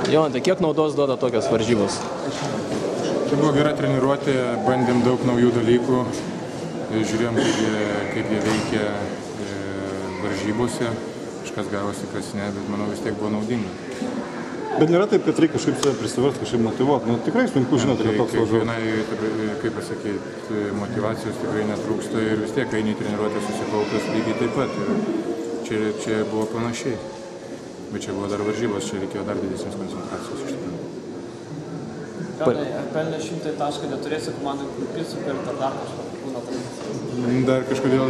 Jonai, kiek naudos duoda tokios varžybos? Čia buvo gera treniruotė, bandėm daug naujų dalykų, žiūrėjom, kaip jie veikia varžybose, kažkas gavosi, kas ne, bet manau vis tiek buvo naudinga. Bet nėra taip, kad reikia kažkaip save prisiversti, kažkaip motyvuoti. Tikrai sunku žinoti, kad toks važiuoja. Kiekvienai, kaip pasakyti, motyvacijos tikrai netrūksta ir vis tiek eini treniruotę susikaupęs lygiai taip pat. Čia buvo panašiai. Bet čia buvo dar varžybos, čia reikėjo dar didesnės koncentracijos iš tikrųjų. Pelnė 100 tašką, neturėsi komandai picų per dar kažką būna tradicijos? Dar kažkodėl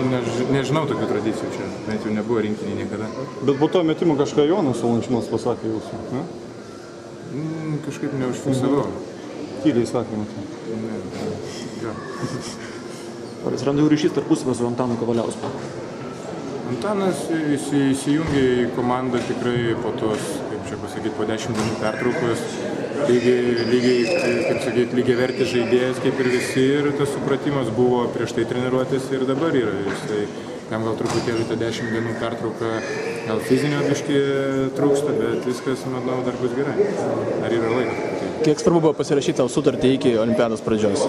nežinau tokių tradicijų čia, bent jau nebuvo rinkiniai niekada. Bet po to metimo kažką Jonas Valančiūnas pasakė jūsų, ne? Kažkaip neužfiksavau. Tyliai sakė, matai. Jo. Ar atsiranda jau ryšys tarpusavio su Antanu Kavaliausku? Antanas įsijungė į komandą tikrai po tos, kaip čia pasakyti, po 10 dienų pertraukos. Lygiai verti žaidėjas kaip ir visi ir tas supratimas buvo prieš tai treniruotis ir dabar yra. Jam gal truputėlį tą 10 dienų pertrauką gal fizinio biškį trūksta, bet viskas, manau, dar bus gerai. Ar yra laikas? Kiek svarbu buvo pasirašyti tau sutartį iki olimpiados pradžios?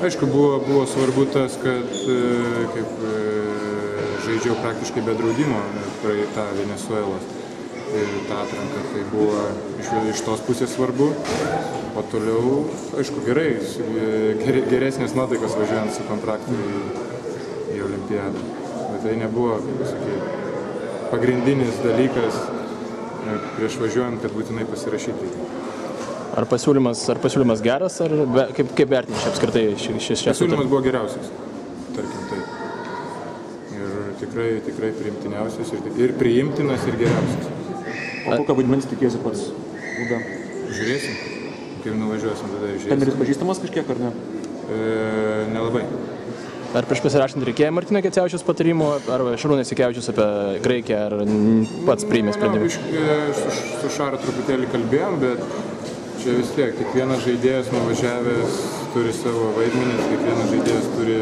Aišku, buvo svarbu tas, kad kaip žaidžiau praktiškai be draudimo praeitą Venesuelos. Ir tą atranką, tai buvo iš tos pusės svarbu, o toliau, aišku, geresnės nuotaikos važiuojant su kontraktu į olimpiadą. Bet tai nebuvo, pagrindinis dalykas prieš važiuojant, kad būtinai pasirašyti. Ar pasiūlymas geras, ar kaip vertini apskritai šis sutartį? Pasiūlymas buvo geriausias, tarkim taip. Ir tikrai priimtiniausias ir priimtinas ir geriausias. O kokio vaidmens tikėsi pats klube? Žiūrėsim, kaip nuvažiuosim tada ir žiūrėsim. Treneris pažįstamas kažkiek, ar ne? Nelabai. Ar prieš pasirašant reikėjo Martyno Gecevičiaus patarimų, ar Šarūnas Jasikevičius apie Graikiją, ar pats priėmė sprendimą? Su Šaru truputėlį kalbėjom, bet čia vis tiek, kiekvienas žaidėjas nuvažiavęs turi savo vaidmenis, kiekvienas žaidėjas turi,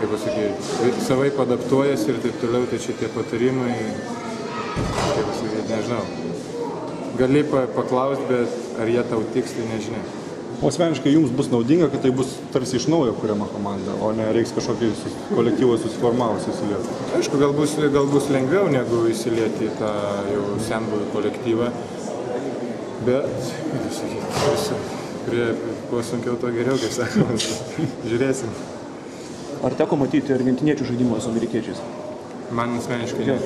kaip pasakyti, savaip adaptuojasi ir taip toliau, tai čia tie patarimai, kaip pasakyti, nežinau. Gali paklausti, bet ar jie tau tiksliai nežinia. O asmeniškai jums bus naudinga, kad tai bus tarsi iš naujo kuriama komanda, o ne reiks kažkokį kolektyvą susiformavus įsilieti? Aišku, gal bus lengviau negu įsilieti į tą jau senbuvį kolektyvą, bet kuo sunkiau, to geriau, kaip sakoma. Žiūrėsim. Ar teko matyti argentiniečių žaidimą su amerikiečiais? Man asmeniškai ne.